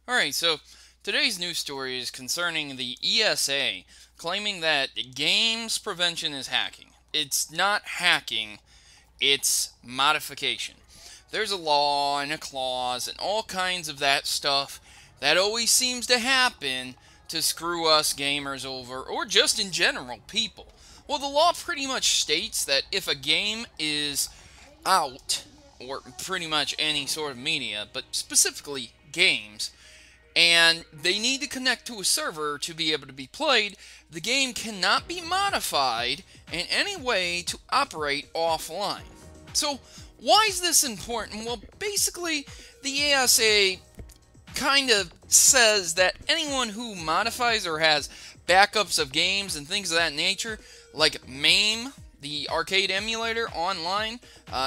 Alright, so today's news story is concerning the ESA claiming that games prevention is hacking. It's not hacking, it's modification. There's a law and a clause and all kinds of that stuff that always seems to happen to screw us gamers over, or just in general people. Well, the law pretty much states that if a game is out, or pretty much any sort of media, but specifically games, and they need to connect to a server to be able to be played, the game cannot be modified in any way to operate offline. So, why is this important? Well, basically, the ESA kind of says that anyone who modifies or has backups of games and things of that nature, like MAME, the arcade emulator online,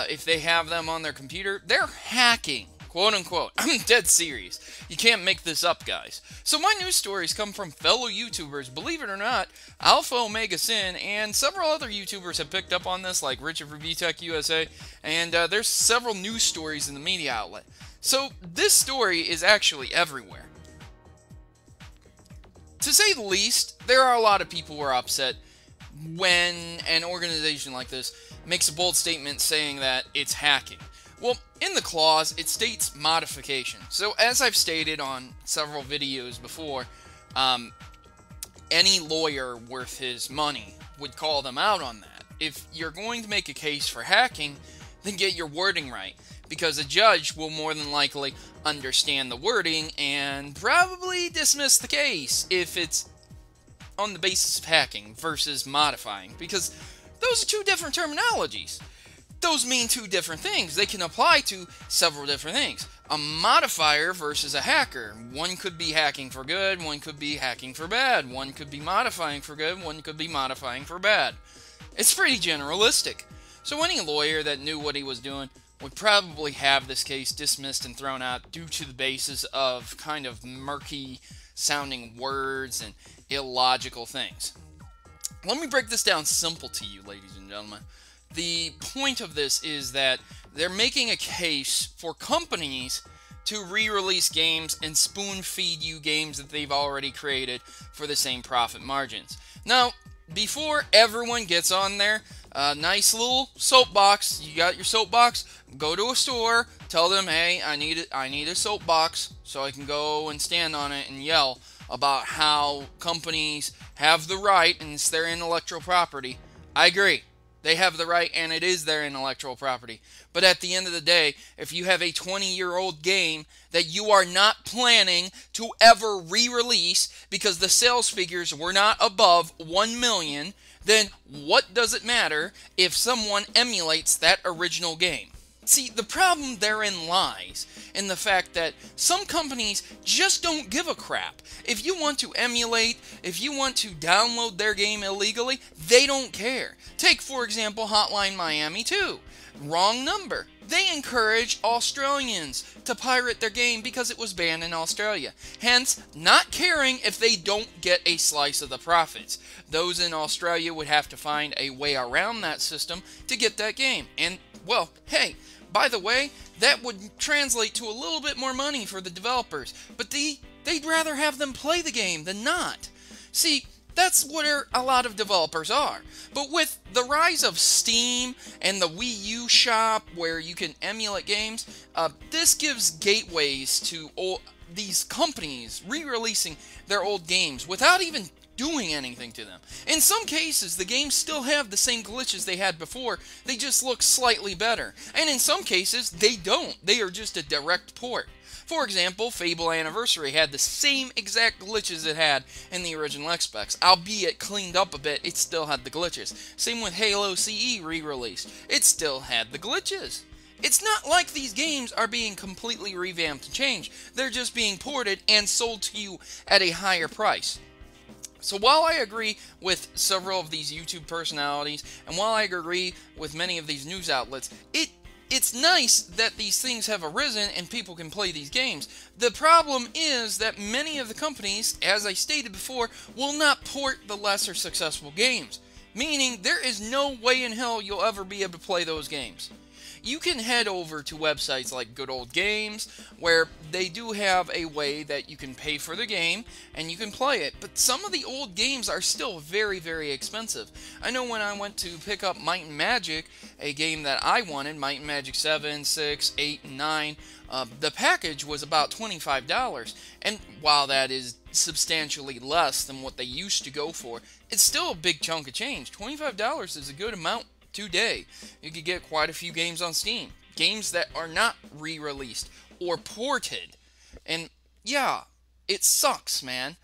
if they have them on their computer, they're hacking. Quote unquote. I'm dead serious. You can't make this up, guys. So my news stories come from fellow YouTubers. Believe it or not, Alpha Omega Sin and several other YouTubers have picked up on this, like Richard from VTech USA, and there's several news stories in the media outlet. So this story is actually everywhere. To say the least, there are a lot of people who are upset when an organization like this makes a bold statement saying that it's hacking. Well, in the clause, it states modification. So, as I've stated on several videos before, any lawyer worth his money would call them out on that. If you're going to make a case for hacking, then get your wording right, because a judge will more than likely understand the wording and probably dismiss the case if it's on the basis of hacking versus modifying, because those are two different terminologies. Those mean two different things. They can apply to several different things. A modifier versus a hacker. One could be hacking for good, one could be hacking for bad. One could be modifying for good, one could be modifying for bad. It's pretty generalistic. So any lawyer that knew what he was doing would probably have this case dismissed and thrown out due to the basis of kind of murky sounding words and illogical things. Let me break this down simple to you, ladies and gentlemen. The point of this is that they're making a case for companies to re-release games and spoon-feed you games that they've already created for the same profit margins. Now, before everyone gets on there, nice little soapbox. You got your soapbox? Go to a store, tell them, hey, I need a soapbox so I can go and stand on it and yell about how companies have the right and it's their intellectual property. I agree. They have the right, and it is their intellectual property. But at the end of the day, if you have a 20-year-old game that you are not planning to ever re-release because the sales figures were not above 1 million, then what does it matter if someone emulates that original game? See, the problem therein lies in the fact that some companies just don't give a crap. If you want to emulate, if you want to download their game illegally, they don't care. Take, for example, Hotline Miami 2. Wrong number. They encourage Australians to pirate their game because it was banned in Australia. Hence, not caring if they don't get a slice of the profits. Those in Australia would have to find a way around that system to get that game. And, well, hey, by the way, that would translate to a little bit more money for the developers, but they'd rather have them play the game than not. See, that's what a lot of developers are. But with the rise of Steam and the Wii U shop where you can emulate games, this gives gateways to these companies re-releasing their old games without even doing anything to them. In some cases, the games still have the same glitches they had before, they just look slightly better. And in some cases, they don't. They are just a direct port. For example, Fable Anniversary had the same exact glitches it had in the original Xbox. Albeit cleaned up a bit, it still had the glitches. Same with Halo CE re-released. It still had the glitches. It's not like these games are being completely revamped and changed. They're just being ported and sold to you at a higher price. So while I agree with several of these YouTube personalities, and while I agree with many of these news outlets, it's nice that these things have arisen and people can play these games. The problem is that many of the companies, as I stated before, will not port the lesser successful games. Meaning, there is no way in hell you'll ever be able to play those games. You can head over to websites like Good Old Games, where they do have a way that you can pay for the game and you can play it, but some of the old games are still very, very expensive. I know when I went to pick up Might and Magic, a game that I wanted, Might and Magic 7, 6, 8, and 9, the package was about $25, and while that is substantially less than what they used to go for, it's still a big chunk of change. $25 is a good amount today. You could get quite a few games on Steam. Games that are not re-released or ported. And yeah, it sucks, man.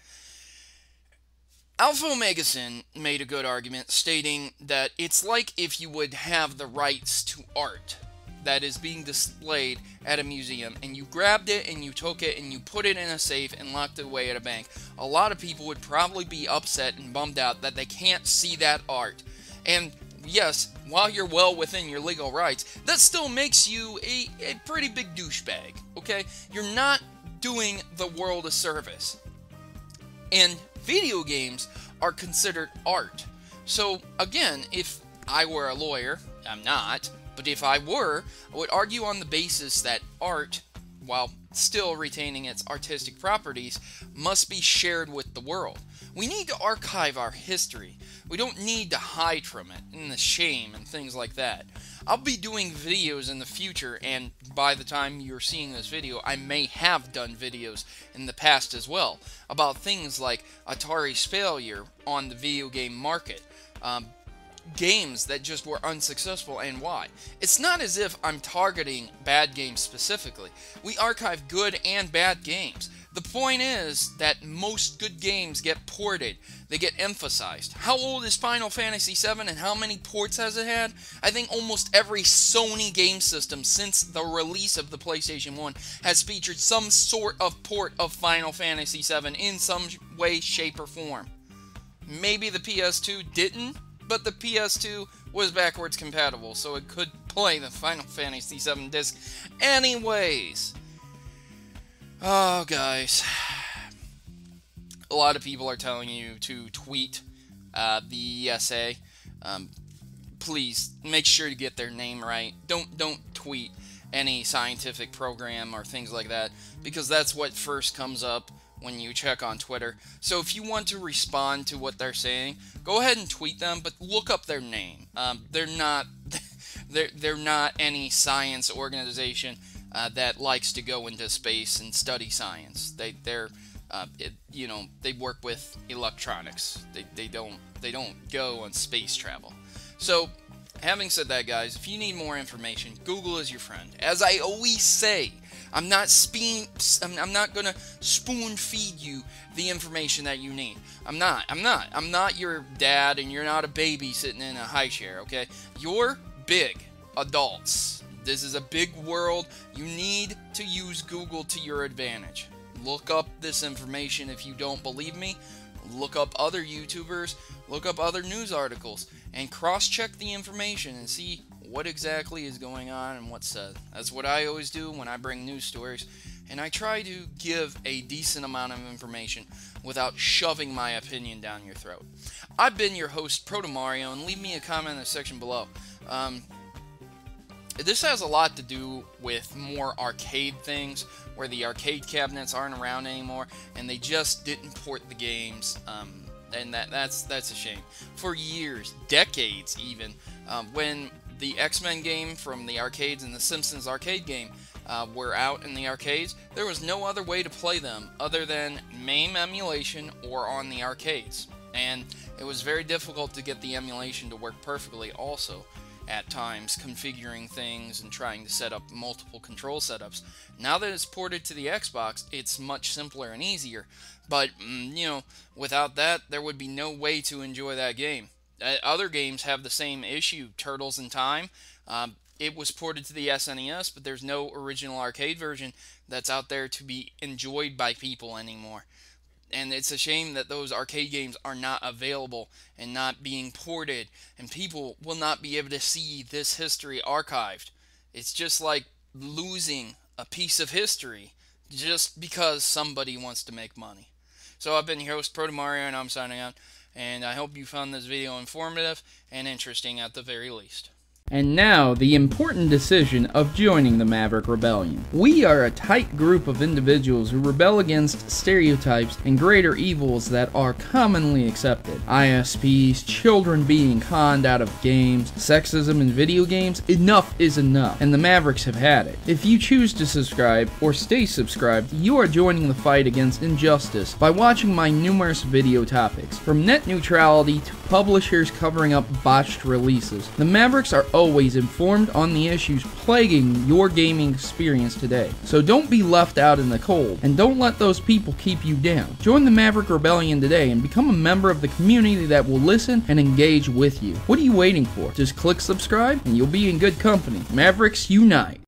Alpha Omega Sin made a good argument, stating that it's like if you would have the rights to art that is being displayed at a museum, and you grabbed it and you took it and you put it in a safe and locked it away at a bank. A lot of people would probably be upset and bummed out that they can't see that art. And yes, while you're well within your legal rights, that still makes you a pretty big douchebag, okay? You're not doing the world a service. And video games are considered art. So again, if I were a lawyer, I'm not, but if I were, I would argue on the basis that art, while still retaining its artistic properties, must be shared with the world. We need to archive our history. We don't need to hide from it, and the shame and things like that. I'll be doing videos in the future, and by the time you're seeing this video, I may have done videos in the past as well, about things like Atari's failure on the video game market. Games that just were unsuccessful and why. It's not as if I'm targeting bad games specifically. We archive good and bad games. The point is that most good games get ported. They get emphasized. How old is Final Fantasy VII and how many ports has it had? I think almost every Sony game system since the release of the PlayStation 1 has featured some sort of port of Final Fantasy VII in some way, shape, or form. Maybe the PS2 didn't, but the PS2 was backwards compatible, so it could play the Final Fantasy VII disc anyways. Oh, guys. A lot of people are telling you to tweet the ESA. Please, make sure to get their name right. Don't tweet any scientific program or things like that, because that's what first comes up when you check on Twitter. So if you want to respond to what they're saying, go ahead and tweet them, but look up their name. They're not any science organization that likes to go into space and study science. They work with electronics. They don't go on space travel. So having said that, guys, if you need more information, Google is your friend. As I always say, I'm not gonna spoon feed you the information that you need. I'm not your dad, and you're not a baby sitting in a high chair, okay? You're big adults. This is a big world. You need to use Google to your advantage. Look up this information if you don't believe me. Look up other YouTubers, look up other news articles, and cross-check the information and see what exactly is going on and what's said. That's what I always do when I bring news stories, and I try to give a decent amount of information without shoving my opinion down your throat. I've been your host, Protomario, and leave me a comment in the section below. This has a lot to do with more arcade things, where the arcade cabinets aren't around anymore, and they just didn't port the games, and that's a shame. For years, decades even, when the X-Men game from the arcades and the Simpsons arcade game were out in the arcades, there was no other way to play them other than MAME emulation or on the arcades. And it was very difficult to get the emulation to work perfectly also, at times, configuring things and trying to set up multiple control setups. Now that it's ported to the Xbox, it's much simpler and easier. But, without that, there would be no way to enjoy that game. Other games have the same issue. Turtles in Time, it was ported to the SNES, but there's no original arcade version that's out there to be enjoyed by people anymore. And it's a shame that those arcade games are not available and not being ported, and people will not be able to see this history archived. It's just like losing a piece of history just because somebody wants to make money. So I've been your host, Protomario, and I'm signing out. And I hope you found this video informative and interesting at the very least. And now, the important decision of joining the Maverick Rebellion. We are a tight group of individuals who rebel against stereotypes and greater evils that are commonly accepted. ISPs, children being conned out of games, sexism in video games. Enough is enough, and the Mavericks have had it. If you choose to subscribe or stay subscribed, you are joining the fight against injustice by watching my numerous video topics, from net neutrality to publishers covering up botched releases. The Mavericks are always informed on the issues plaguing your gaming experience today. So don't be left out in the cold, and don't let those people keep you down. Join the Maverick Rebellion today and become a member of the community that will listen and engage with you. What are you waiting for? Just click subscribe and you'll be in good company. Mavericks unite!